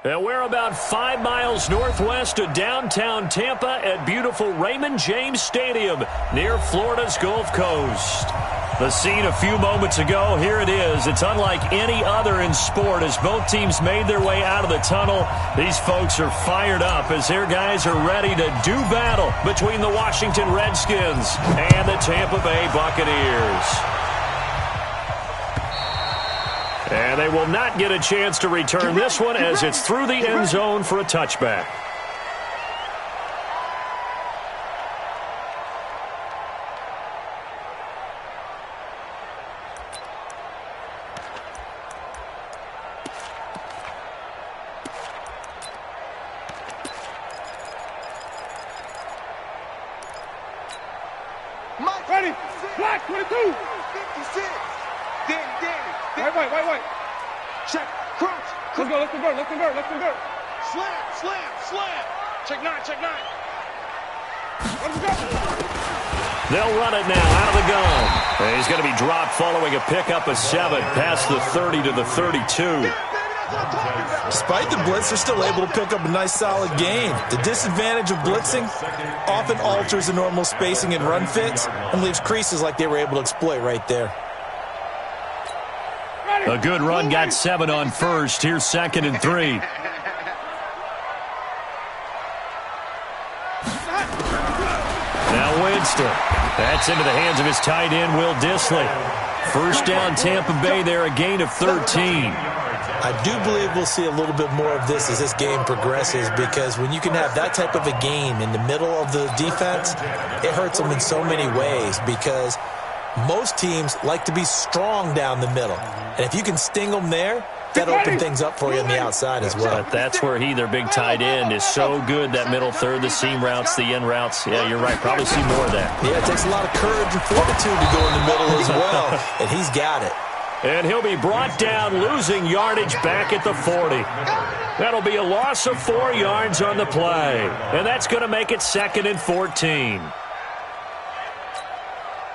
And we're about 5 miles northwest of downtown Tampa at beautiful Raymond James Stadium near Florida's Gulf Coast. The scene a few moments ago, here it is. It's unlike any other in sport as both teams made their way out of the tunnel. These folks are fired up as their guys are ready to do battle between the Washington Redskins and the Tampa Bay Buccaneers. And they will not get a chance to return this one as it's through the end zone for a touchback. Ready, black 22, 56. Wait. Check, crunch. Let's convert. Slam. Check 9. Let's go. They'll run it now out of the gun. And he's going to be dropped following a pickup of 7 past the 30 to the 32. Despite the blitz, they're still able to pick up a nice solid gain. The disadvantage of blitzing often alters the normal spacing and run fits and leaves creases like they were able to exploit right there. A good run got 7 on first. Here's 2nd and 3. Now Winston. That's into the hands of his tight end, Will Dissly. First down, Tampa Bay there, a gain of 13. I do believe we'll see a little bit more of this as this game progresses, because when you can have that type of a game in the middle of the defense, it hurts them in so many ways, because most teams like to be strong down the middle. And if you can sting them there, that opens things up for you on the outside as well. But that's where their big tight end, is so good, that middle third, the seam routes, the in routes. Yeah, you're right. Probably see more of that. Yeah, it takes a lot of courage and fortitude to go in the middle as well, and he's got it. And he'll be brought down, losing yardage back at the 40. That'll be a loss of 4 yards on the play. And that's going to make it 2nd and 14.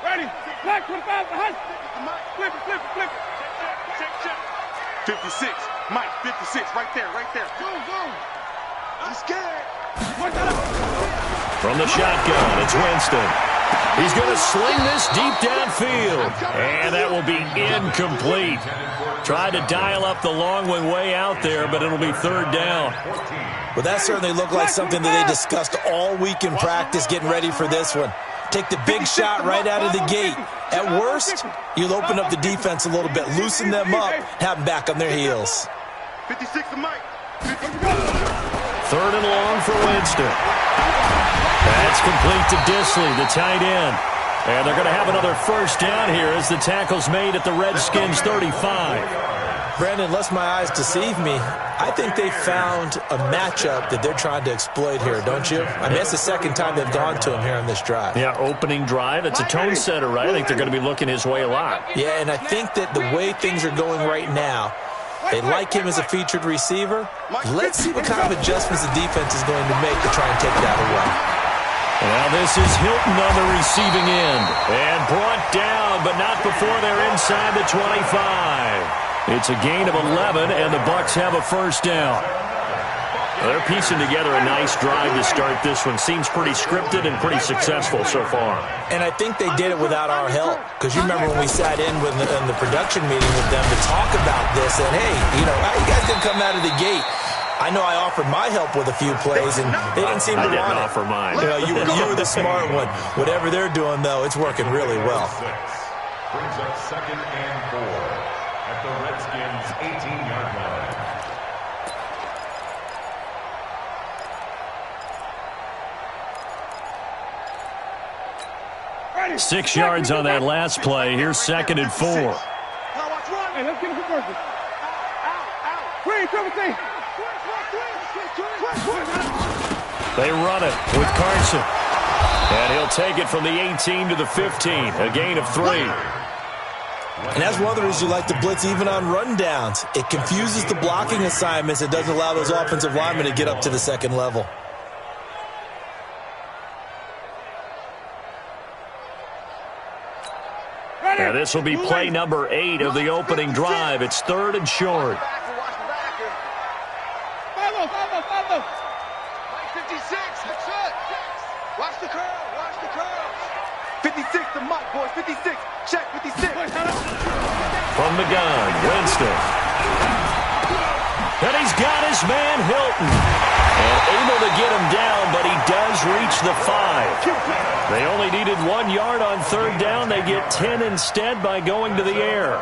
Ready, black 25, flip it. Check. 56, Mike, 56, right there. Go. I'm scared. From the shotgun, it's Winston. He's going to sling this deep downfield. And that will be incomplete. Tried to dial up the long one way out there, but it'll be 3rd down. Well, that certainly looked like something that they discussed all week in practice, getting ready for this one. Take the big shot right out of the gate. At worst, you'll open up the defense a little bit, loosen them up, have them back on their heels. 56 to Mike. 3rd and long for Winston. That's complete to Dissly, the tight end. And they're going to have another first down here as the tackle's made at the Redskins 35. Brandon, unless my eyes deceive me, I think they found a matchup that they're trying to exploit here, don't you? I mean, it's the 2nd time they've gone to him here on this drive. Yeah, opening drive. It's a tone setter, right? I think they're going to be looking his way a lot. Yeah, and I think that the way things are going right now, they like him as a featured receiver. Let's see what kind of adjustments the defense is going to make to try and take that away. Now this is Hilton on the receiving end. And brought down, but not before they're inside the 25. It's a gain of 11, and the Bucs have a first down. They're piecing together a nice drive to start this one. Seems pretty scripted and pretty successful so far. And I think they did it without our help. Because you remember when we sat in the production meeting with them to talk about this, and hey, you guys didn't come out of the gate. I know I offered my help with a few plays, and they didn't seem to want it. I didn't offer mine. You were the smart one. Whatever they're doing, though, it's working really well. Brings up 2nd and 4 at the Redskins' 18-yard line. 6 yards on that last play. Here's 2nd and 4. Hey, let's get a conversion. Out. They run it with Carson. And he'll take it from the 18 to the 15. A gain of 3. And that's one of the reasons you like to blitz even on rundowns. It confuses the blocking assignments. It doesn't allow those offensive linemen to get up to the 2nd level. Now this will be play number 8 of the opening drive. It's 3rd and short. Watch the curl. Watch the curl. 56 to Mike, boys. 56. Check 56. From the gun, Winston. And he's got his man, Hilton. And able to get him down, but he does reach the 5. They only needed 1 yard on third down. They get 10 instead by going to the air.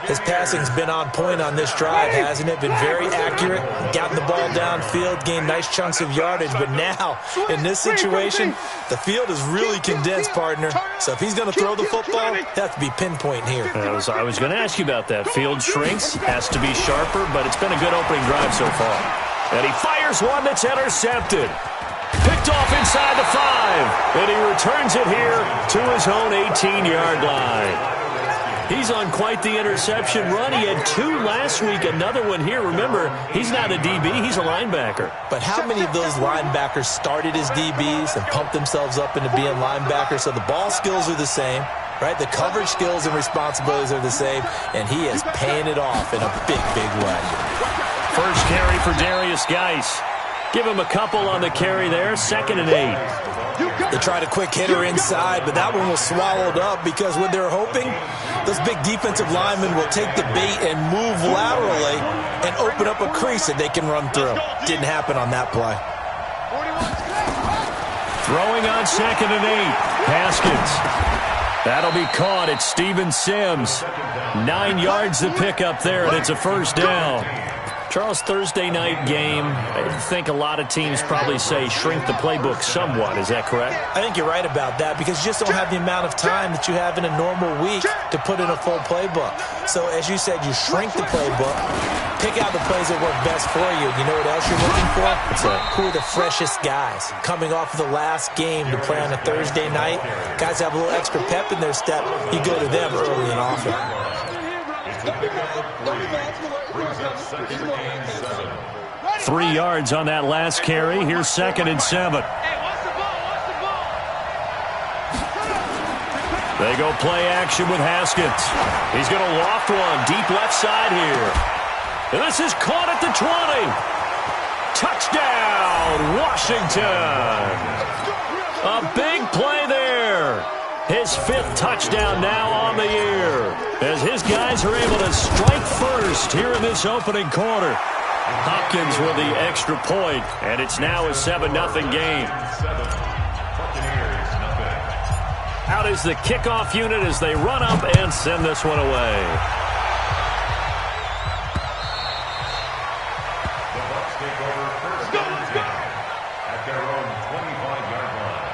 His passing's been on point on this drive, hasn't it? Been very accurate, gotten the ball downfield, gained nice chunks of yardage. But now, in this situation, the field is really condensed, partner. So if he's going to throw the football, he'll have to be pinpoint here. I was going to ask you about that. Field shrinks, has to be sharper, but it's been a good opening drive so far. And he fires one that's intercepted. Picked off inside the 5, and he returns it here to his own 18-yard line. He's on quite the interception run. He had 2 last week, another one here. Remember, he's not a DB, he's a linebacker. But how many of those linebackers started as DBs and pumped themselves up into being linebackers? So the ball skills are the same, right? The coverage skills and responsibilities are the same, and he is paying it off in a big, big way. First carry for Darius Geis. Give him a couple on the carry there, 2nd and 8. They tried a quick hitter inside, but that one was swallowed up because what they're hoping, those big defensive linemen will take the bait and move laterally and open up a crease that they can run through. Didn't happen on that play. Throwing on 2nd and 8. Haskins. That'll be caught. It's Steven Sims. 9 yards to pick up there, and it's a first down. Charles, Thursday night game, I think a lot of teams probably say shrink the playbook somewhat. Is that correct? I think you're right about that because you just don't have the amount of time that you have in a normal week to put in a full playbook. So, as you said, you shrink the playbook, pick out the plays that work best for you. You know what else you're looking for? Who are the freshest guys? Coming off of the last game to play on a Thursday night, guys have a little extra pep in their step. You go to them early and often. 3 yards on that last carry. Here's 2nd and 7. They go play action with Haskins. He's going to loft one deep left side here. And this is caught at the 20. Touchdown, Washington. A big play there. His 5th touchdown now on the year as his guys are able to strike first here in this opening quarter. Hopkins with the extra point, and it's now a 7-0 game. Out is the kickoff unit as they run up and send this one away. The Bucs take over first and 10 at their own 25-yard line.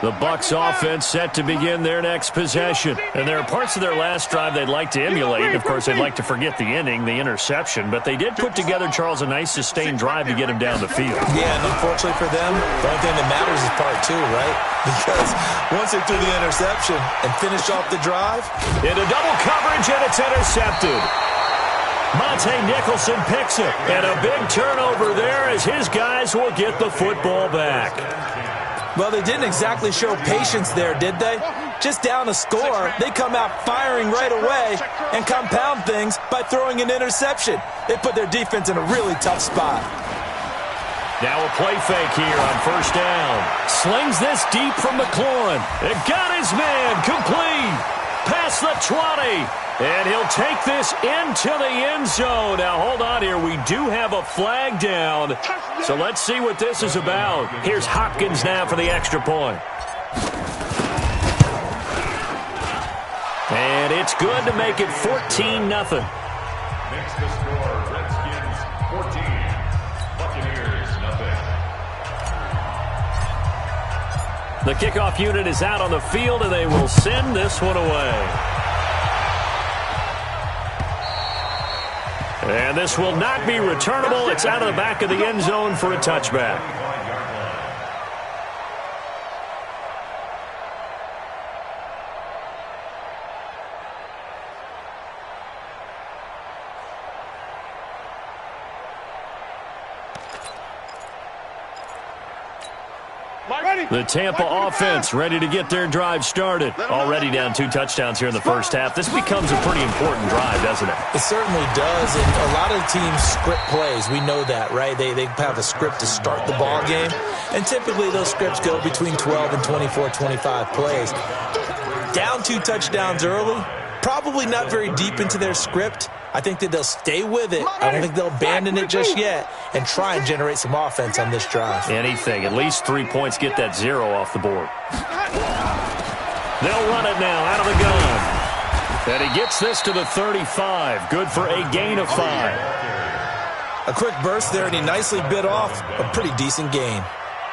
The Bucs offense set to begin their next possession. And there are parts of their last drive they'd like to emulate. Of course, they'd like to forget the inning, the interception. But they did put together, Charles, a nice sustained drive to get him down the field. Yeah, and unfortunately for them, the only thing that matters is part 2, right? Because once they threw the interception and finished off the drive. Into double coverage, and it's intercepted. Monte Nicholson picks it. And a big turnover there as his guys will get the football back. Well, they didn't exactly show patience there, did they? Just down a score, they come out firing right away and compound things by throwing an interception. They put their defense in a really tough spot. Now a play fake here on first down. Slings this deep from McLaurin. It got his man complete. Past the 20. And he'll take this into the end zone. Now, hold on here. We do have a flag down. So let's see what this is about. Here's Hopkins now for the extra point. And it's good to make it 14-0. Next to score, Redskins 14, Buccaneers nothing. The kickoff unit is out on the field, and they will send this one away. And this will not be returnable. It's out of the back of the end zone for a touchback. The Tampa offense ready to get their drive started. Already down 2 touchdowns here in the first half. This becomes a pretty important drive, doesn't it? It certainly does, and a lot of teams script plays. We know that, right? They have a script to start the ball game, and typically those scripts go between 12 and 24, 25 plays. Down 2 touchdowns early, probably not very deep into their script. I think that they'll stay with it. I don't think they'll abandon it just yet and try and generate some offense on this drive. Anything. At least 3 points. Get that 0 off the board. They'll run it now out of the gun. And he gets this to the 35. Good for a gain of 5. A quick burst there, and he nicely bit off a pretty decent gain.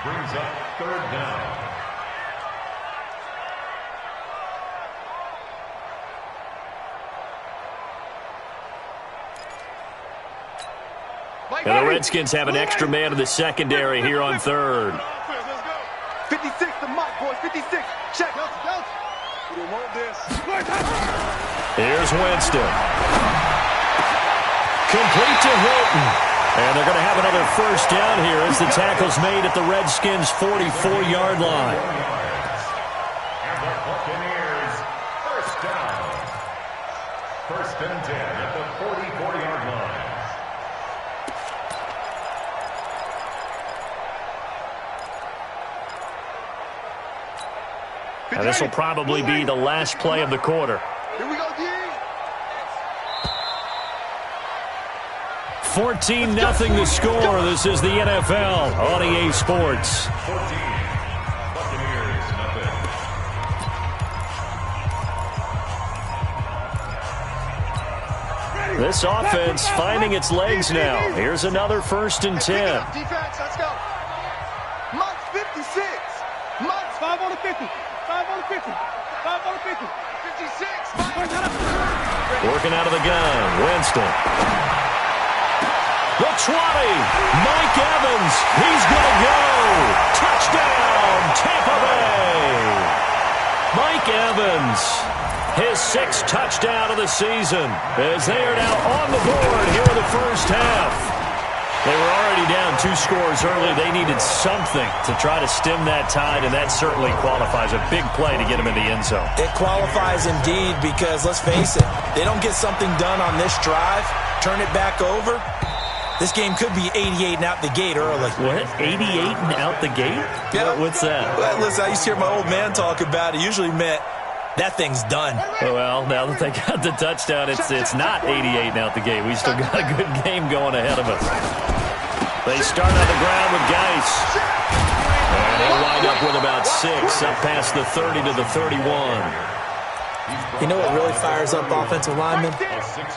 Brings up 3rd down. And the Redskins have an extra man in the secondary here on 3rd. 56 to Mike, boys. 56. Check. We don't want this. Here's Winston. Complete to Hilton. And they're going to have another first down here as the tackle's made at the Redskins' 44-yard line. And the Buccaneers, first down. 1st and 10 at the 44-yard line. And this will probably be the last play of the quarter. Here we go, D. 14-0 the score. This is the NFL on EA Sports. 14. Buccaneers, nothing. This offense finding its legs now. Here's another 1st and 10. Defense, let's go. Mike's 56. Mike's 5 on the 50. 5 on the 50. 5 on the 50. 56. Working out of the gun. Winston. The 20. Mike Evans. He's going to go. Touchdown, Tampa Bay. Mike Evans. His 6th touchdown of the season as they are now on the board here in the first half. They were already down 2 scores early. They needed something to try to stem that tide, and that certainly qualifies. A big play to get them in the end zone. It qualifies indeed because, let's face it, they don't get something done on this drive, turn it back over, this game could be 88 and out the gate early. What? 88 and out the gate? Yeah. What's that? Well, listen, I used to hear my old man talk about it. Usually meant that thing's done. Well, now that they got the touchdown, it's not 88 and out the gate. We still got a good game going ahead of us. They start on the ground with Geis. And he'll wind up with about 6, up past the 30 to the 31. You know what really fires up offensive linemen?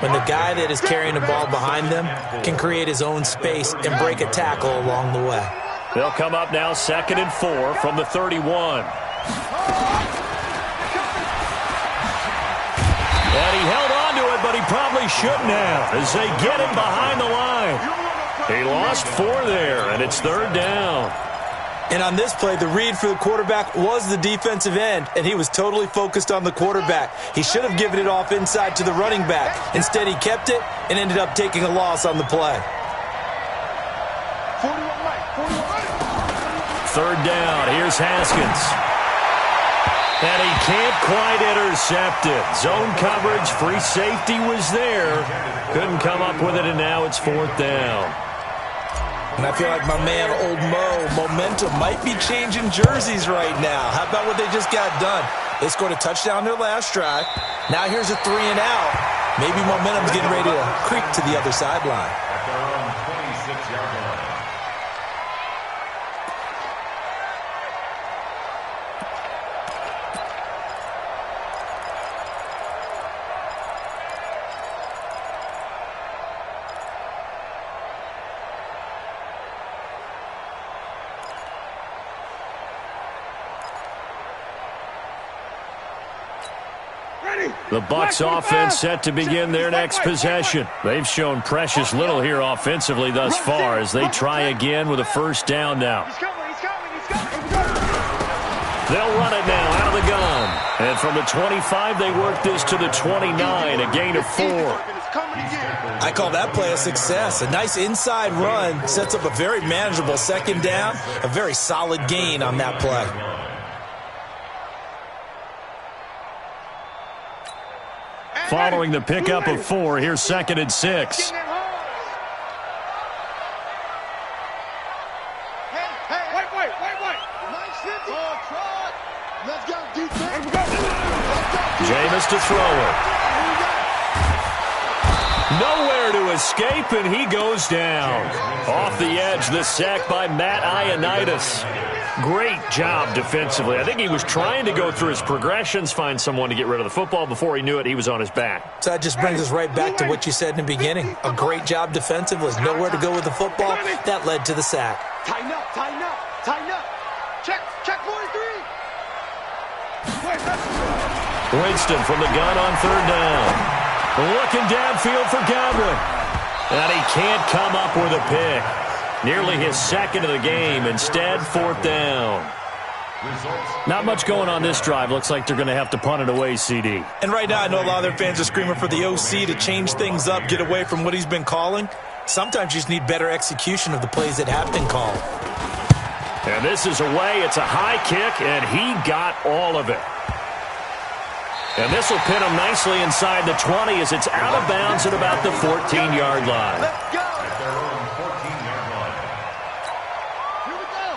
When the guy that is carrying the ball behind them can create his own space and break a tackle along the way. They'll come up now 2nd and 4 from the 31. And he held on to it, but he probably shouldn't have as they get him behind the line. He lost 4 there, and it's 3rd down. And on this play, the read for the quarterback was the defensive end, and he was totally focused on the quarterback. He should have given it off inside to the running back. Instead, he kept it and ended up taking a loss on the play. 3rd down. Here's Haskins. And he can't quite intercept it. Zone coverage, free safety was there. Couldn't come up with it, and now it's 4th down. And I feel like my man, Old Mo, momentum might be changing jerseys right now. How about what they just got done? They scored a touchdown their last drive. Now here's a 3 and out. Maybe momentum's getting ready to creep to the other sideline. At their own 26-yard line. The Bucs offense set to begin their next possession. They've shown precious little here offensively thus far as they try again with a first down now. They'll run it now out of the gun. And from the 25, they work this to the 29, a gain of 4. I call that play a success. A nice inside run sets up a very manageable second down, a very solid gain on that play. Following the pickup of 4, here's 2nd and 6. Jameis to throw it. Nowhere to escape, and he goes down. Off the edge, the sack by Matt Ioannidis. Great job defensively. I think he was trying to go through his progressions, find someone to get rid of the football. Before he knew it, he was on his back. So that just brings us right back to what you said in the beginning. A great job defensively. Nowhere to go with the football. That led to the sack. Tighten up, tighten up, tighten up. Check 43. Winston from the gun on 3rd down. Looking downfield for Godwin. And he can't come up with a pick. Nearly his 2nd of the game. Instead, 4th down. Not much going on this drive. Looks like they're going to have to punt it away, CD. And right now, I know a lot of their fans are screaming for the OC to change things up, get away from what he's been calling. Sometimes you just need better execution of the plays that have been called. And this is away. It's a high kick, and he got all of it. And this will pin him nicely inside the 20 as it's out of bounds at about the 14-yard line. Let's go.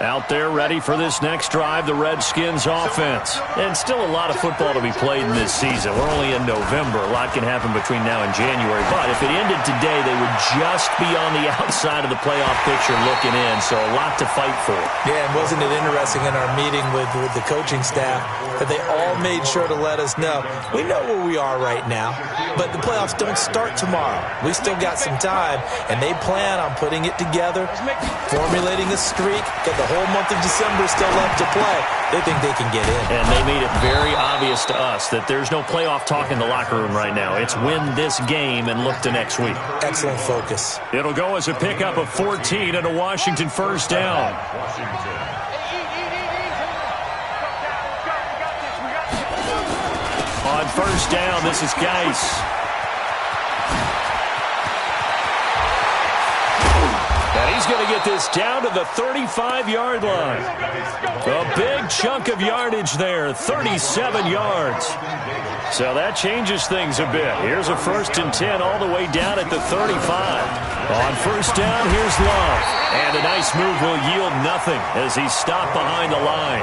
Out there ready for this next drive, the Redskins offense. And still a lot of football to be played in this season. We're only in November. A lot can happen between now and January. But if it ended today, they would just be on the outside of the playoff picture looking in. So a lot to fight for. Yeah, and wasn't it interesting in our meeting with the coaching staff that they all made sure to let us know, we know where we are right now, but the playoffs don't start tomorrow. We still got some time, and they plan on putting it together, formulating a streak, get the whole month of December still left to play. They think they can get in. And they made it very obvious to us that there's no playoff talk in the locker room right now. It's win this game and look to next week. Excellent focus. It'll go as a pickup of 14 and a Washington 1st down. On 1st down, this is Geis. And he's going to get this down to the 35-yard line. A big chunk of yardage there, 37 yards. So that changes things a bit. Here's a 1st and 10 all the way down at the 35. On 1st down, here's Love. And a nice move will yield nothing as he's stopped behind the line.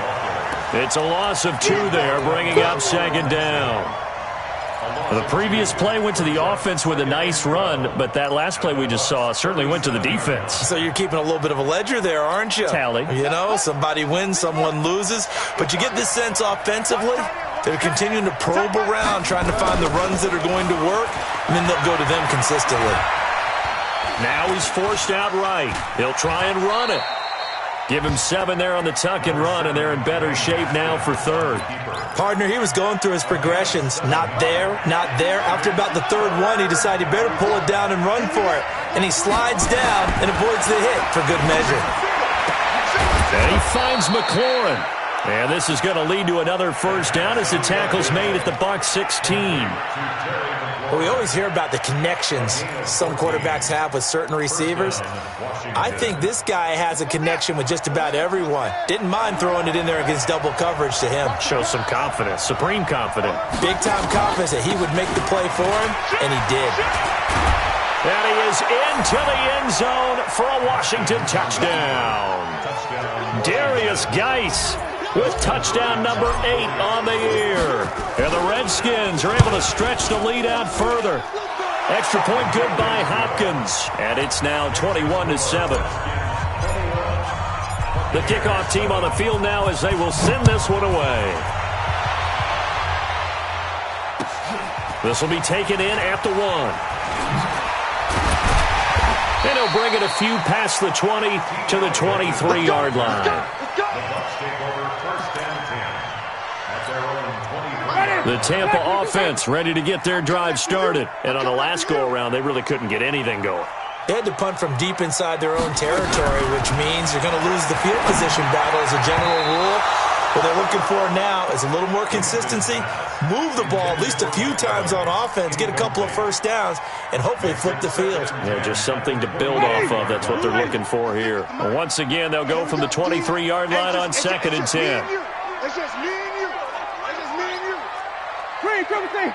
It's a loss of 2 there, bringing up 2nd down. The previous play went to the offense with a nice run, but that last play we just saw certainly went to the defense. So you're keeping a little bit of a ledger there, aren't you? Tally. You know, somebody wins, someone loses. But you get this sense offensively, they're continuing to probe around, trying to find the runs that are going to work, and then they'll go to them consistently. Now he's forced out right. He'll try and run it. Give him 7 there on the tuck and run, and they're in better shape now for 3rd. Partner, he was going through his progressions. Not there, not there. After about the 3rd one, he decided he better pull it down and run for it. And he slides down and avoids the hit for good measure. And he finds McLaurin. And this is going to lead to another 1st down as the tackle's made at the Bucs 16. Well, we always hear about the connections some quarterbacks have with certain receivers. I think this guy has a connection with just about everyone. Didn't mind throwing it in there against double coverage to him. Shows some confidence, supreme confidence. Big-time confidence that he would make the play for him, and he did. And he is into the end zone for a Washington touchdown. Darius Geis with touchdown number 8 on the year. And the Redskins are able to stretch the lead out further. Extra point good by Hopkins. And it's now 21-7. The kickoff team on the field now as they will send this one away. This will be taken in at the 1. And he'll bring it a few past the 20 to the 23-yard line. The Tampa offense ready to get their drive started. And on the last go-around, they really couldn't get anything going. They had to punt from deep inside their own territory, which means you're going to lose the field position battle as a general rule. What they're looking for now is a little more consistency, move the ball at least a few times on offense, get a couple of first downs, and hopefully flip the field. Yeah, just something to build off of. That's what they're looking for here. Well, once again, they'll go from the 23-yard line on 2nd and 10. It's just me and you. It's just me and you. Green, come and see.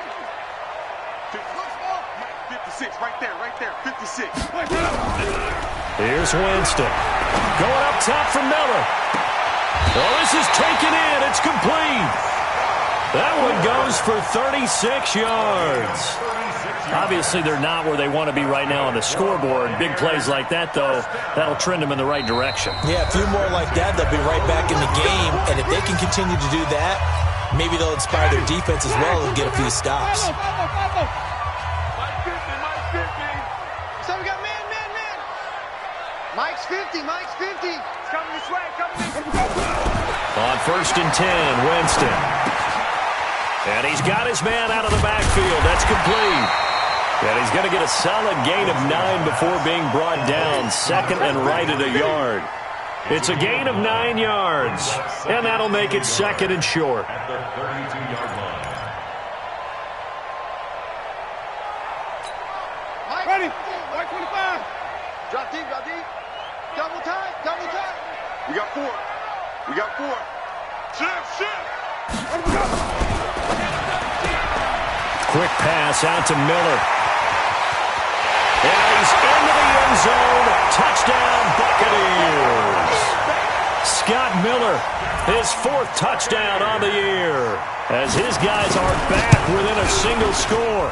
56, right there, 56. Here's Winston. Going up top for Miller. Oh, this is taken in. It's complete. That one goes for 36 yards. Obviously, they're not where they want to be right now on the scoreboard. Big plays like that, though, that'll trend them in the right direction. Yeah, a few more like that, they'll be right back in the game. And if they can continue to do that, maybe they'll inspire their defense as well and get a few stops. So we got man. Mike's 50. It's coming this way, On 1st and 10, Winston. And he's got his man out of the backfield. That's complete. And he's going to get a solid gain of 9 before being brought down. 2nd and right at a yard. It's a gain of 9 yards. And that'll make it 2nd and short. At the 32-yard line. Mike. Ready. White 25. Drop deep. Double time. We got 4. Shift. Quick pass out to Miller. And he's into the end zone. Touchdown, Buccaneers. Scott Miller, his 4th touchdown on the year, as his guys are back within a single score.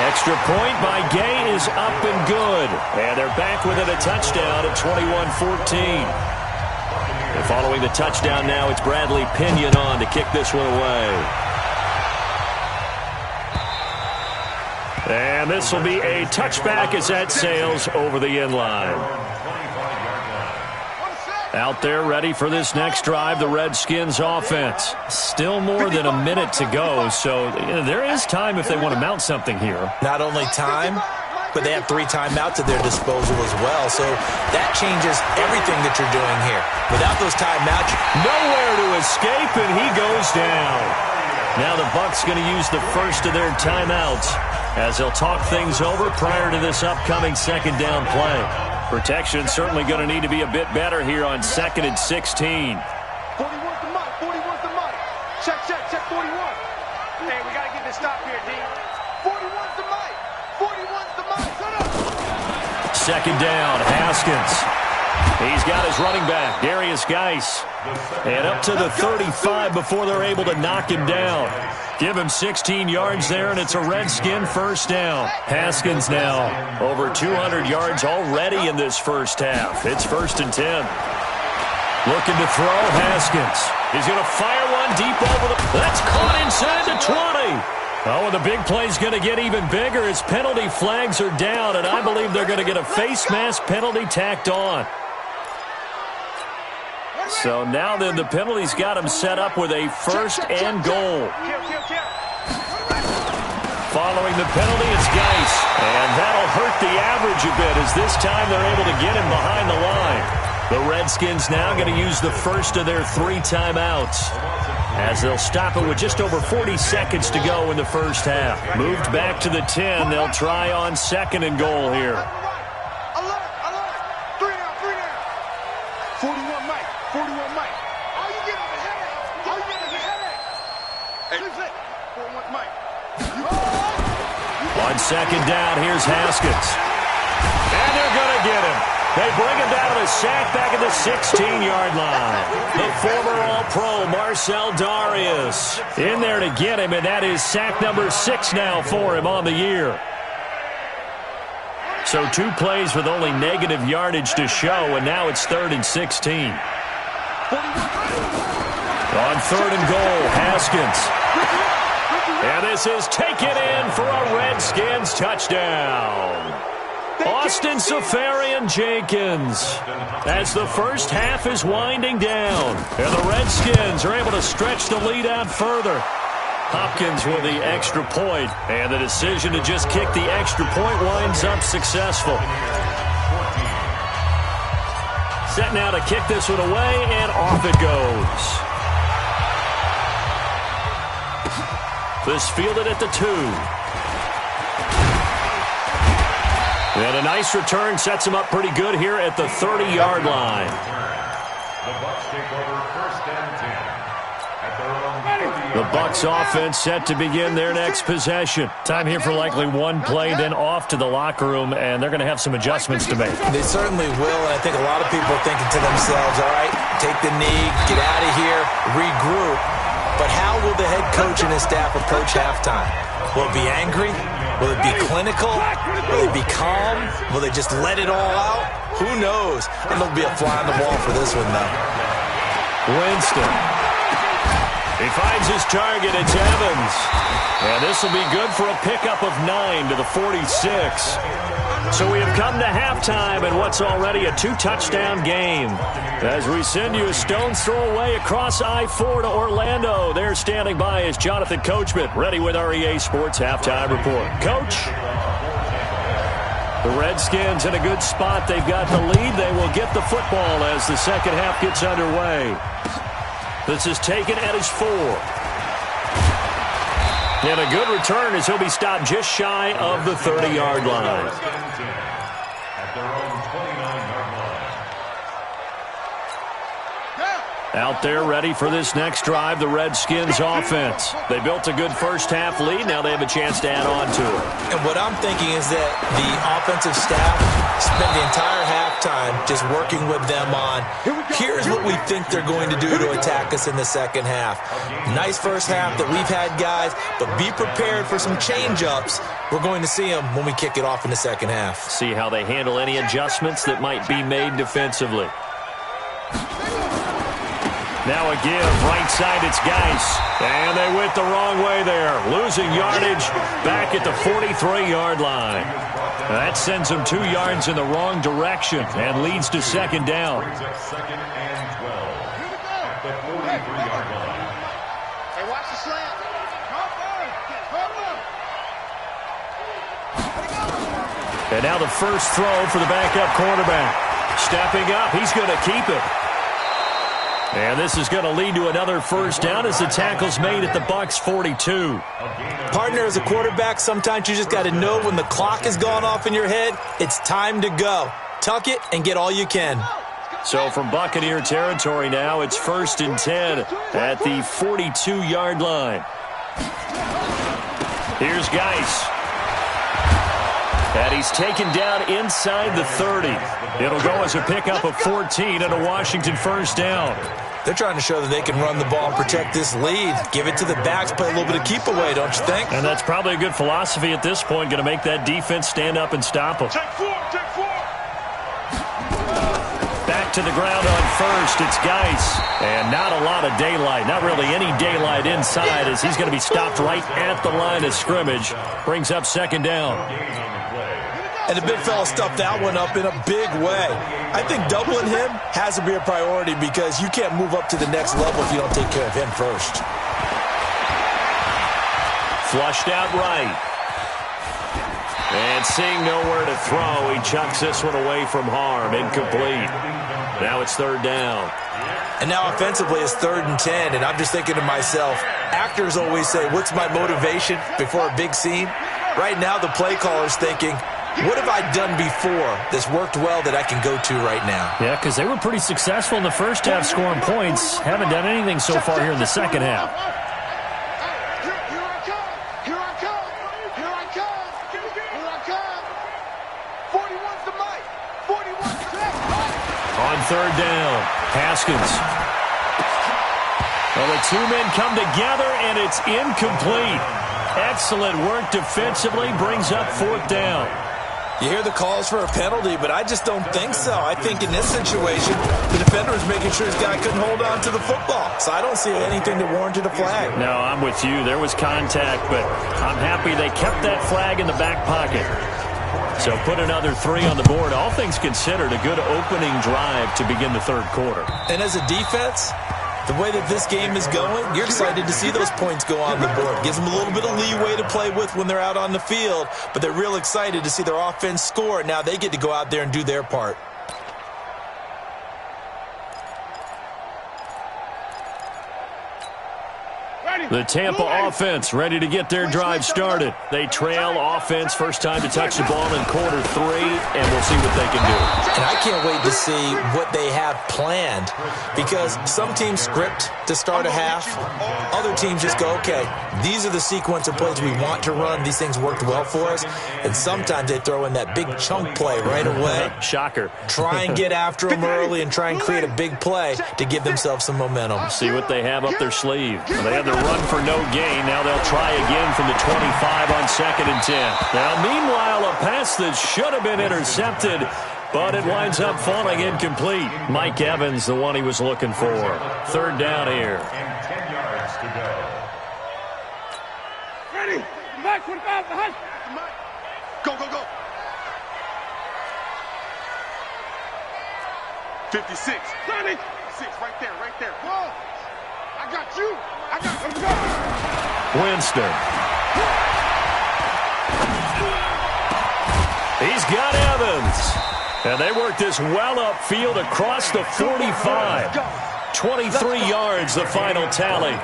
Extra point by Gay is up and good. And they're back within a touchdown at 21-14. And following the touchdown now, it's Bradley Pinion on to kick this one away. And this will be a touchback as that sails over the end line. Out there ready for this next drive, the Redskins offense. Still more than a minute to go, so there is time if they want to mount something here. Not only time, but they have 3 timeouts at their disposal as well, so that changes everything that you're doing here. Without those timeouts, nowhere to escape, and he goes down. Now the Bucs going to use the first of their timeouts as they'll talk things over prior to this upcoming 2nd down play. Protection certainly going to need to be a bit better here on 2nd and 16. 41's the Mike. Check 41. Hey, we got to get this stop here, D. 41's the Mike. Shut up. 2nd down, Haskins. He's got his running back, Darius Geis. And up to the 35 before they're able to knock him down. Give him 16 yards there, and it's a Redskin first down. Haskins now over 200 yards already in this first half. It's 1st and 10. Looking to throw, Haskins. He's going to fire one deep over the... That's caught inside the 20. Oh, and the big play's going to get even bigger as penalty flags are down, and I believe they're going to get a face mask penalty tacked on. So now then the penalty's got him set up with a 1st and goal. Following the penalty, it's Geis. And that'll hurt the average a bit as this time they're able to get him behind the line. The Redskins now going to use the first of their 3 timeouts as they'll stop it with just over 40 seconds to go in the first half. Moved back to the 10. They'll try on 2nd and goal here. 41 Mike. All you get is a headache. Hey, 41 Mike. On 2nd down, here's Haskins. And they're going to get him. They bring him down to the sack back at the 16-yard line. The former All-Pro Marcel Darius in there to get him, and that is sack number 6 now for him on the year. So 2 plays with only negative yardage to show, and now it's 3rd and 16. On 3rd and goal, Haskins. And this is taken in for a Redskins touchdown. Austin Safarian-Jenkins as the first half is winding down. And the Redskins are able to stretch the lead out further. Hopkins with the extra point, and the decision to just kick the extra point winds up successful. Set now to kick this one away, and off it goes. This fielded at the 2. And a nice return sets him up pretty good here at the 30-yard line. The Bucs take over 1st and 10 at their own 30-yard line. The Bucs offense set to begin their next possession. Time here for likely one play, then off to the locker room, and they're going to have some adjustments to make. They certainly will, and I think a lot of people are thinking to themselves, all right, take the knee, get out of here, regroup. But how will the head coach and his staff approach halftime? Will it be angry? Will it be clinical? Will it be calm? Will they just let it all out? Who knows? And there'll be a fly on the wall for this one, though. Winston. He finds his target. It's Evans. And this will be good for a pickup of 9 to the 46. So we have come to halftime in what's already a 2-touchdown game. As we send you a stone's throw away across I-4 to Orlando. There standing by is Jonathan Coachman, ready with our EA Sports Halftime Report. Coach? The Redskins in a good spot. They've got the lead. They will get the football as the second half gets underway. This is taken at his 4. And a good return as he'll be stopped just shy of the 30-yard line. At their own 29-yard line. Out there ready for this next drive, the Redskins offense. They built a good first half lead. Now they have a chance to add on to it. And what I'm thinking is that the offensive staff spent the entire halftime just working with them on, here's what we think they're going to do to attack us in the second half. Nice first half that we've had, guys, but be prepared for some change-ups. We're going to see them when we kick it off in the second half. See how they handle any adjustments that might be made defensively. Now a give, right side, it's Geis. And they went the wrong way there. Losing yardage back at the 43-yard line. That sends them 2 yards in the wrong direction and leads to second down. Brings up 2nd and 12 at the 43-yard line. Hey, watch the slant. And now the first throw for the backup quarterback. Stepping up, he's going to keep it. And this is going to lead to another first down as the tackle's made at the Bucs 42. Partner, as a quarterback, sometimes you just got to know when the clock has gone off in your head, it's time to go. Tuck it and get all you can. So from Buccaneer territory now, it's 1st and 10 at the 42-yard line. Here's Geis. And he's taken down inside the 30. It'll go as a pickup of 14 and a Washington first down. They're trying to show that they can run the ball and protect this lead. Give it to the backs, play a little bit of keep away, don't you think? And that's probably a good philosophy at this point, going to make that defense stand up and stop them. Take 4, take 4. Back to the ground on first, it's Geis. And not a lot of daylight, not really any daylight inside as he's going to be stopped right at the line of scrimmage. Brings up second down. And the big fella stuffed that one up in a big way. I think doubling him has to be a priority because you can't move up to the next level if you don't take care of him first. Flushed out right. And seeing nowhere to throw, he chucks this one away from harm. Incomplete. Now it's third down. And now offensively it's 3rd and 10, and I'm just thinking to myself, actors always say, what's my motivation before a big scene? Right now the play caller's thinking, what have I done before that's worked well that I can go to right now? Yeah, because they were pretty successful in the first half scoring points. Haven't done anything so far here in the second half. Here I come. Here I come. Here I come. Here I come. 41's the mic. 41's the mic. On third down, Haskins. Well, the 2 men come together, and it's incomplete. Excellent work defensively, brings up 4th down. You hear the calls for a penalty, but I just don't think so. I think in this situation, the defender is making sure his guy couldn't hold on to the football. So I don't see anything that warranted a flag. No, I'm with you. There was contact, but I'm happy they kept that flag in the back pocket. So put another 3 on the board. All things considered, a good opening drive to begin the third quarter. And as a defense, the way that this game is going, you're excited to see those points go on the board. Gives them a little bit of leeway to play with when they're out on the field, but they're real excited to see their offense score. Now they get to go out there and do their part. Ready. The Tampa offense ready to get their drive started. They trail offense, first time to touch the ball in quarter 3, and we'll see what they can do. And I can't wait to see what they have planned, because some teams script to start a half. Other teams just go, okay, these are the sequence of plays we want to run. These things worked well for us. And sometimes they throw in that big chunk play right away. Shocker. Try and get after them early and try and create a big play to give themselves some momentum. See what they have up their sleeve. They had the run for no gain. Now they'll try again from the 25 on 2nd and 10. Now, meanwhile, a pass that should have been intercepted, but it winds up falling incomplete. Mike Evans, the one he was looking for. 3rd down here. And 10 yards to go. Ready. Mike, 45 behind. Go, go, go. 56. 30. 6 right there, right there. Whoa. I got you. I got you. Go. Winston. He's got Evans. And they work this well upfield across the 45. 23 yards, the final tally.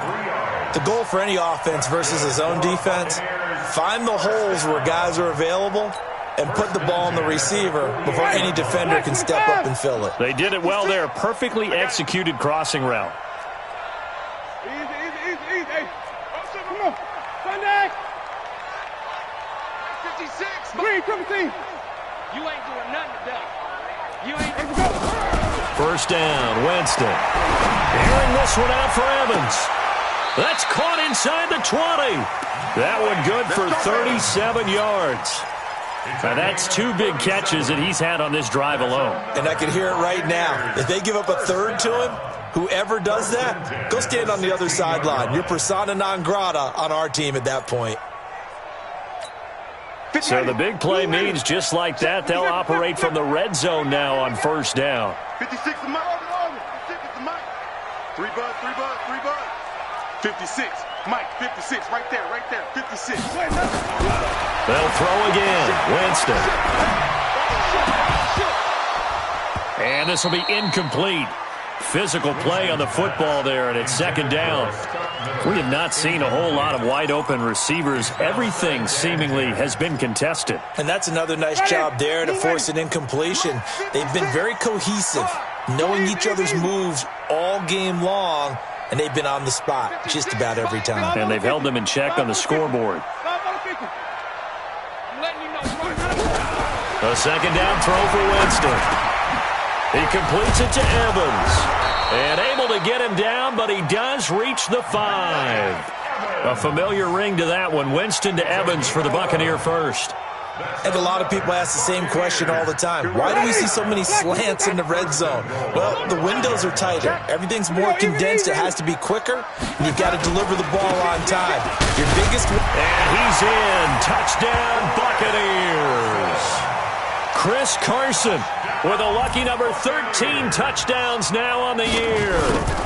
The goal for any offense versus his own defense, find the holes where guys are available and put the ball on the receiver before any defender can step up and fill it. They did it well there. Perfectly executed crossing route. Easy, easy, easy, easy. Hey. Come on. Sunday. 56. Green, 17. You ain't doing nothing today. You ain't. Let's go. 1st down, Winston. Airing this one out for Evans. That's caught inside the 20. That one good for 37 yards. Now that's 2 big catches that he's had on this drive alone. And I can hear it right now. If they give up a 3rd to him, whoever does that, go stand on the other sideline. You're persona non grata on our team at that point. So the big play means just like that, they'll operate from the red zone now on 1st down. 56 is Mike. 56 is Mike. 3 bud, 3 bud, 3 bud. 56. Mike, 56. Right there, right there. 56. They'll throw again. Winston. And this will be incomplete. Physical play on the football there, and it's 2nd down. We have not seen a whole lot of wide-open receivers. Everything seemingly has been contested. And that's another nice job there to force an incompletion. They've been very cohesive, knowing each other's moves all game long, and they've been on the spot just about every time. And they've held them in check on the scoreboard. A 2nd down throw for Winston. He completes it to Evans. And able to get him down, but he does reach the 5. A familiar ring to that one. Winston to Evans for the Buccaneer first. And a lot of people ask the same question all the time. Why do we see so many slants in the red zone? Well, the windows are tighter. Everything's more condensed. It has to be quicker, and you've got to deliver the ball on time. Your biggest... And he's in. Touchdown, Buccaneers. Chris Carson with a lucky number 13 touchdowns now on the year.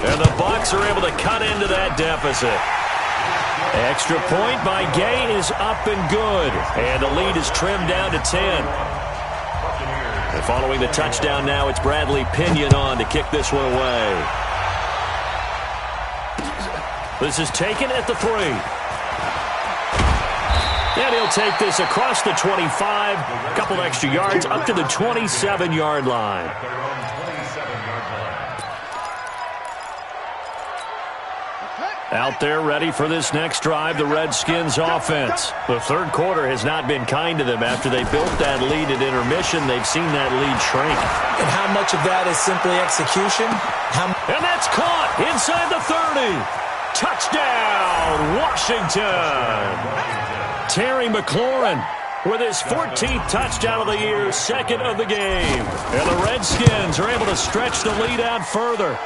And the Bucs are able to cut into that deficit. Extra point by Gay is up and good. And the lead is trimmed down to 10. And following the touchdown now, it's Bradley Pinion on to kick this one away. This is taken at the 3. And he'll take this across the 25, a couple extra yards, up to the 27-yard line. Out there ready for this next drive, the Redskins offense. The 3rd quarter has not been kind to them. After they built that lead at intermission, they've seen that lead shrink. And how much of that is simply execution? And that's caught inside the 30. Touchdown, Washington. Terry McLaurin with his 14th touchdown of the year, 2nd of the game. And the Redskins are able to stretch the lead out further.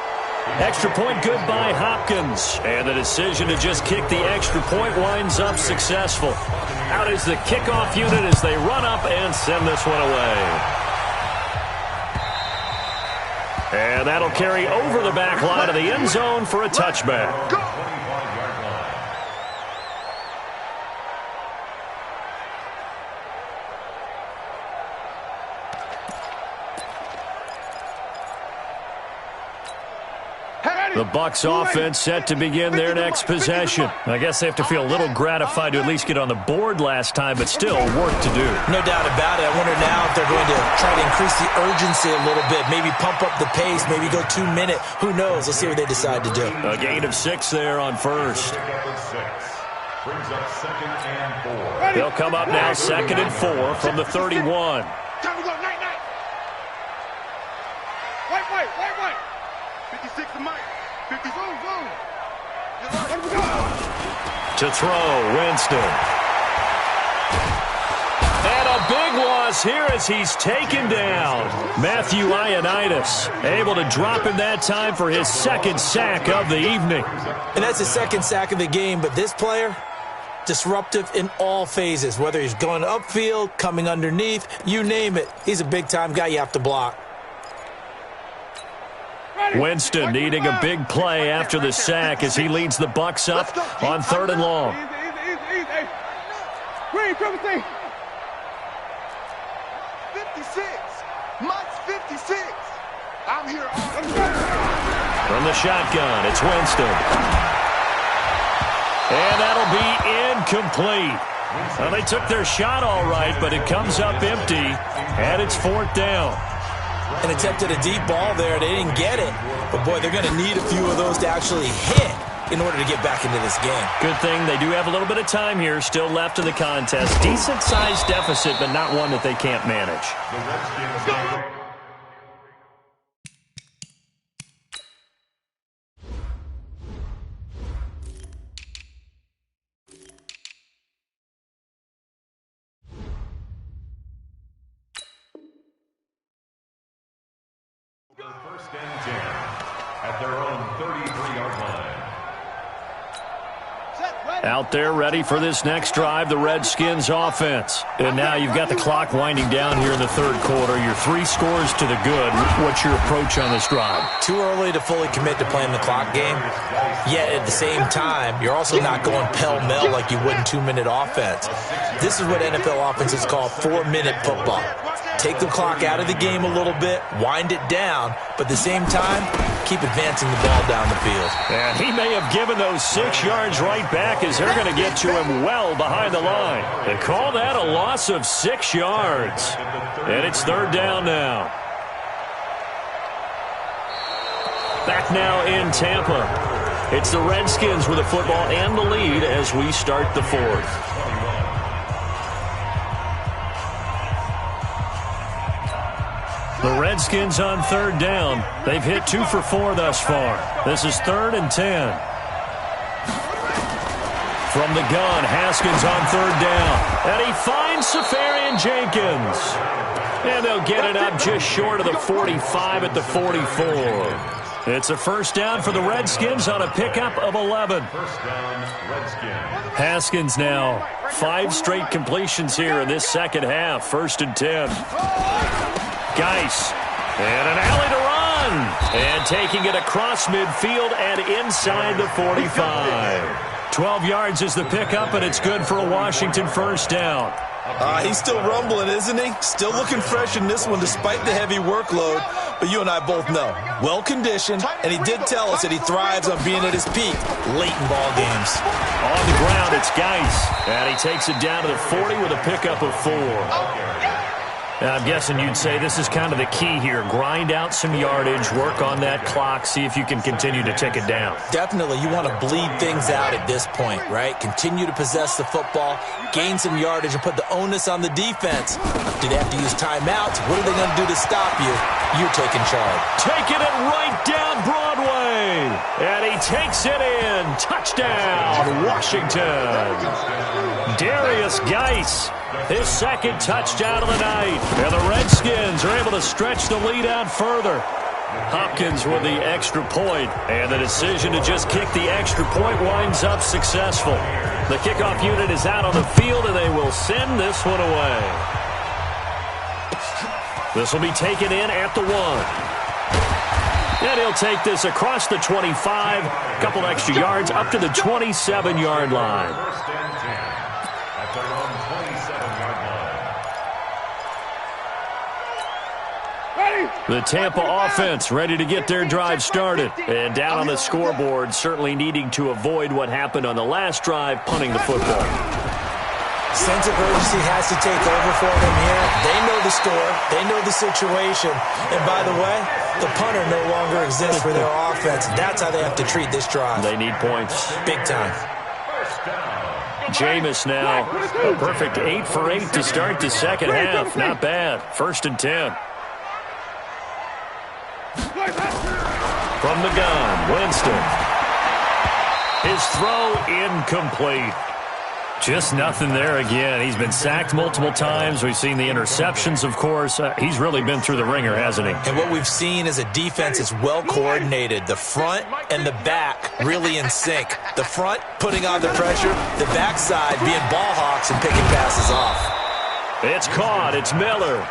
Extra point good by Hopkins. And the decision to just kick the extra point winds up successful. Out is the kickoff unit as they run up and send this one away. And that'll carry over the back line of the end zone for a touchback. The Bucs offense set to begin their next possession. I guess they have to feel a little gratified to at least get on the board last time, but still work to do. No doubt about it. I wonder now if they're going to try to increase the urgency a little bit, maybe pump up the pace, maybe go 2 minute. Who knows? Let's see what they decide to do. A gain of 6 there on first. Brings up 2nd and 4. They'll come up now 2nd and 4 from the 31. Time to go, night. Wait. 56 to Mike. 50 zone. To throw, Winston. And a big loss here as he's taken down. Matthew Ioannidis able to drop him that time for his 2nd sack of the evening. And that's his 2nd sack of the game, but this player, disruptive in all phases, whether he's going upfield, coming underneath, you name it. He's a big-time guy you have to block. Winston needing a big play after the sack as he leads the Bucs up on 3rd and long. Easy. Green, 56. Mike's 56. I'm here. From the shotgun, it's Winston. And that'll be incomplete. Well, they took their shot all right, but it comes up empty, and it's 4th down. And attempted a deep ball there. They didn't get it. But, boy, they're going to need a few of those to actually hit in order to get back into this game. Good thing they do have a little bit of time here still left in the contest. Decent-sized deficit, but not one that they can't manage. First and 10 at their own 33-yard line. Out there ready for this next drive, the Redskins offense. And now you've got the clock winding down here in the 3rd quarter. You're 3 scores to the good. What's your approach on this drive? Too early to fully commit to playing the clock game. Yet at the same time, you're also not going pell-mell like you would in 2-minute offense. This is what NFL offenses call 4-minute football. Take the clock out of the game a little bit, wind it down, but at the same time, keep advancing the ball down the field. And he may have given those 6 yards right back as they're going to get to him well behind the line. They call that a loss of 6 yards. And it's 3rd down now. Back now in Tampa. It's the Redskins with the football and the lead as we start the 4th. The Redskins on 3rd down. They've hit 2 for 4 thus far. This is 3rd and 10. From the gun, Haskins on 3rd down. And he finds Safarian Jenkins. And they'll get it up just short of the 45 at the 44. It's a 1st down for the Redskins on a pickup of 11. First down, Redskins. Haskins now 5 straight completions here in this 2nd half. 1st and 10. Geis, and an alley to run, and taking it across midfield and inside the 45. 12 yards is the pickup, and it's good for a Washington 1st down. He's still rumbling, isn't he? Still looking fresh in this one despite the heavy workload. But you and I both know, well-conditioned, and he did tell us that he thrives on being at his peak late in ball games. On the ground, it's Geis, and he takes it down to the 40 with a pickup of 4. I'm guessing you'd say this is kind of the key here. Grind out some yardage, work on that clock, see if you can continue to tick it down. Definitely. You want to bleed things out at this point, right? Continue to possess the football, gain some yardage, and put the onus on the defense. Do they have to use timeouts? What are they going to do to stop you? You're taking charge. Taking it right down Broadway. And he takes it in. Touchdown, Washington. Darius Geis. His 2nd touchdown of the night. And the Redskins are able to stretch the lead out further. Hopkins with the extra point. And the decision to just kick the extra point winds up successful. The kickoff unit is out on the field, and they will send this one away. This will be taken in at the 1. And he'll take this across the 25. A couple extra yards up to the 27-yard line. First and 10 at their own 27-yard line. The Tampa offense ready to get their drive started. And down on the scoreboard, certainly needing to avoid what happened on the last drive, punting the football. Sense of urgency has to take over for them here. They know the score. They know the situation. And by the way, the punter no longer exists for their offense. That's how they have to treat this drive. They need points. Big time. Jameis now, a perfect 8 for 8 to start the second half. Not bad. 1st and 10. From the gun, Winston. His throw incomplete. Just nothing there again. He's been sacked multiple times. We've seen the interceptions, of course. He's really been through the ringer, hasn't he? And what we've seen is a defense that's well coordinated. The front and the back really in sync. The front putting on the pressure, the backside being ball hawks and picking passes off. It's caught. It's Miller.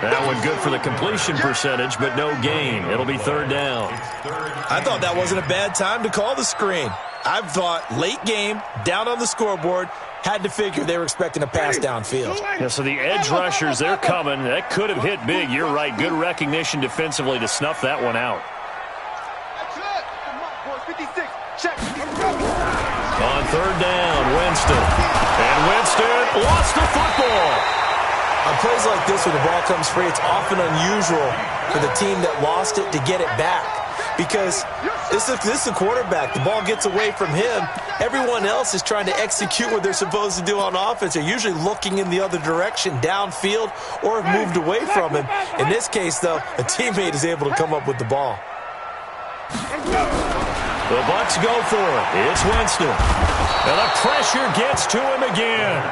That one good for the completion percentage, but no gain. It'll be 3rd down. I thought that wasn't a bad time to call the screen. I thought late game, down on the scoreboard, had to figure they were expecting a pass downfield. Yeah, so the edge rushers, they're coming. That could have hit big. You're right. Good recognition defensively to snuff that one out. On 3rd down, Winston. And Winston lost the football. On plays like this, when the ball comes free, it's often unusual for the team that lost it to get it back. Because this is the quarterback. The ball gets away from him. Everyone else is trying to execute what they're supposed to do on offense. They're usually looking in the other direction, downfield, or have moved away from him. In this case, though, a teammate is able to come up with the ball. The Bucs go for it. It's Winston. And the pressure gets to him again.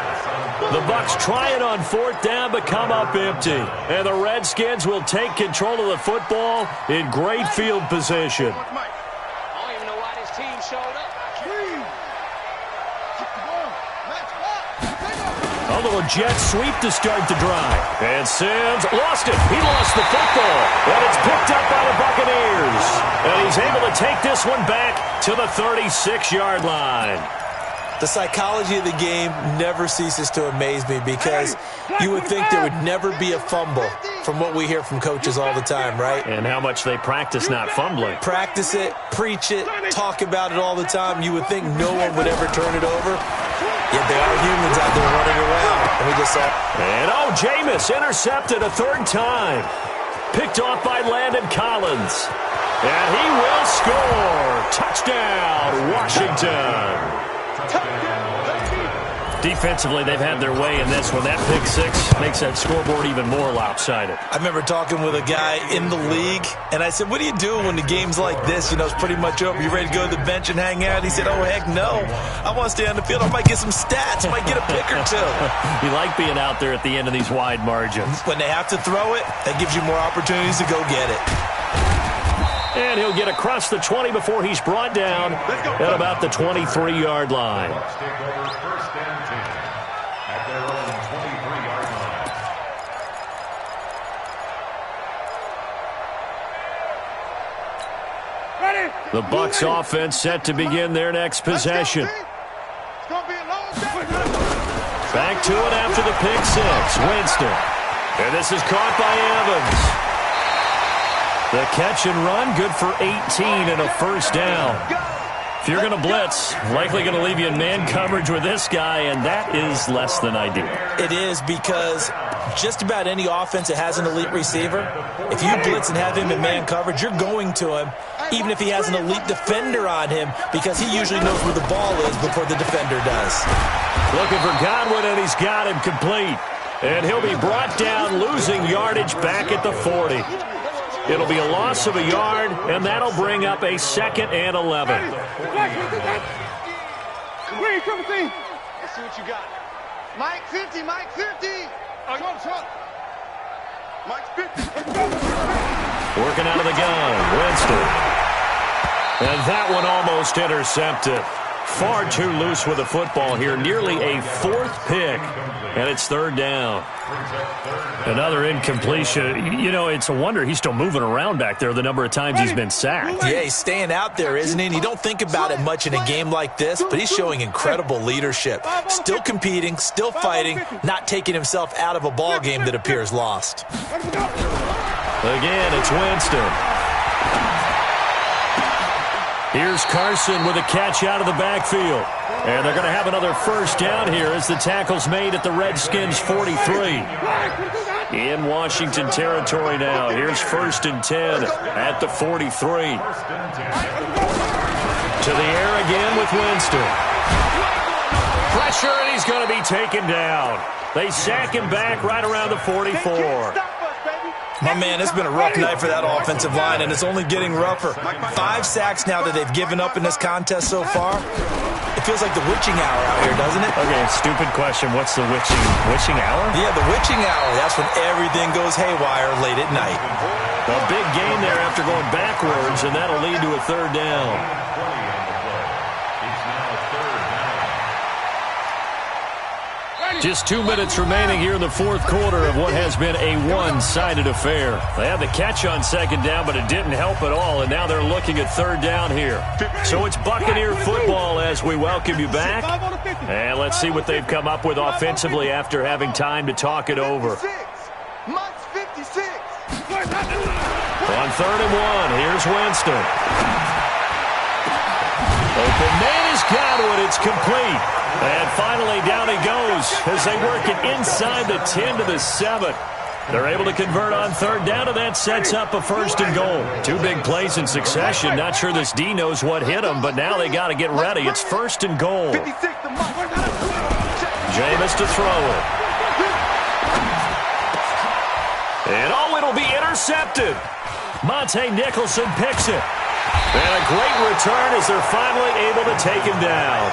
The Bucs try it on 4th down, but come up empty. And the Redskins will take control of the football in great field position. I don't even know why this team showed up. A little jet sweep to start the drive. And Sims lost it. He lost the football. And it's picked up by the Buccaneers. And he's able to take this one back to the 36-yard line. The psychology of the game never ceases to amaze me because you would think there would never be a fumble from what we hear from coaches all the time, right? And how much they practice not fumbling. Practice it, preach it, talk about it all the time. You would think no one would ever turn it over. Yet there are humans out there running around. And we just saw. And Jameis intercepted a 3rd time. Picked off by Landon Collins. And he will score. Touchdown, Washington. Defensively, they've had their way in this one. That pick 6 makes that scoreboard even more lopsided. I remember talking with a guy in the league, and I said, what do you do when the game's like this? You know, it's pretty much over. You ready to go to the bench and hang out? He said, oh, heck no. I want to stay on the field. I might get some stats. I might get a pick or two. You like being out there at the end of these wide margins. When they have to throw it, that gives you more opportunities to go get it. And he'll get across the 20 before he's brought down at about the 23-yard line. Bucs take over 1st and 10 at their own 23-yard line. The Bucs offense set to begin their next possession. Back to it after the pick 6. Winston. And this is caught by Evans. The catch and run, good for 18 and a 1st down. If you're going to blitz, likely going to leave you in man coverage with this guy, and that is less than ideal. It is because just about any offense that has an elite receiver, if you blitz and have him in man coverage, you're going to him, even if he has an elite defender on him, because he usually knows where the ball is before the defender does. Looking for Godwin, and he's got him complete. And he'll be brought down, losing yardage back at the 40. It'll be a loss of a yard, and that'll bring up a 2nd and 11. Let's see what you got. Mike 50, Mike 50. Oh, you want to talk? Mike 50. Working out of the gun, Winston. And that one almost intercepted. far too loose with the football here. Nearly a 4th pick, and it's 3rd down. Another incompletion. You know, it's a wonder he's still moving around back there the number of times he's been sacked. Yeah, he's staying out there, isn't he? And you don't think about it much in a game like this, but he's showing incredible leadership. Still competing, still fighting, not taking himself out of a ball game that appears lost. Again, it's Winston. Here's Carson with a catch out of the backfield. And they're going to have another 1st down here as the tackle's made at the Redskins' 43. In Washington territory now. Here's 1st and 10 at the 43. To the air again with Winston. Pressure, and he's going to be taken down. They sack him back right around the 44. My man, it's been a rough night for that offensive line, and it's only getting rougher. 5 sacks now that they've given up in this contest so far. It feels like the witching hour out here, doesn't it? Okay, stupid question. What's the witching hour? Yeah, the witching hour. That's when everything goes haywire late at night. A big gain there after going backwards, and that'll lead to a 3rd down. Just 2 minutes remaining here in the 4th quarter of what has been a one-sided affair. They had the catch on 2nd down, but it didn't help at all, and now they're looking at 3rd down here. So it's Buccaneer football as we welcome you back. And let's see what they've come up with offensively after having time to talk it over. On 3rd and 1, here's Winston. Open man is Godwin. It's complete. And finally, down he goes as they work it inside the 10 to the 7. They're able to convert on 3rd down, and that sets up a 1st and goal. 2 big plays in succession. Not sure this D knows what hit him, but now they got to get ready. It's 1st and goal. Jameis to throw it. And it'll be intercepted. Monte Nicholson picks it. And a great return as they're finally able to take him down.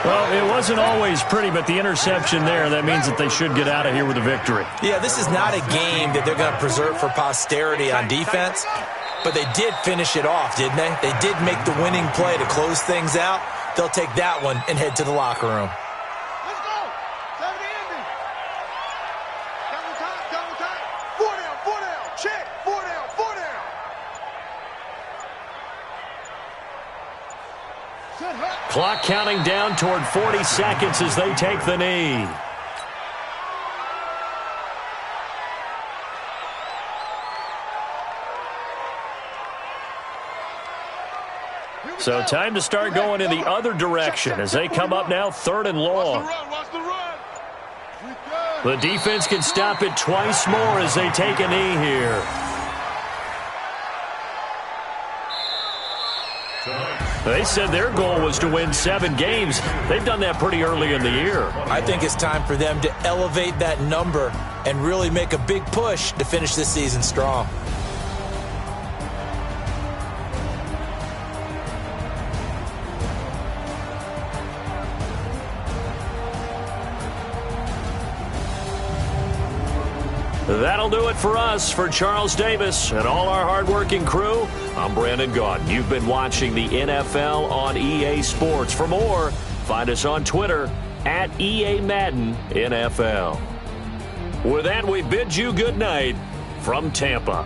Well, it wasn't always pretty, but the interception there, that means that they should get out of here with a victory. Yeah, this is not a game that they're going to preserve for posterity on defense, but they did finish it off, didn't they? They did make the winning play to close things out. They'll take that one and head to the locker room. Let's go. Time to end it. Double time, double time. 4 down, 4 down. Check. 4 down, 4 down. Clock counting down toward 40 seconds as they take the knee. So time to start going in the other direction as they come up now 3rd and long. Watch the run. The defense can stop it twice more as they take a knee here. They said their goal was to win 7 games. They've done that pretty early in the year. I think it's time for them to elevate that number and really make a big push to finish this season strong. That'll do it for us. For Charles Davis and all our hardworking crew, I'm Brandon Gaudin. You've been watching the NFL on EA Sports. For more, find us on Twitter at EA Madden NFL. With that, we bid you good night from Tampa.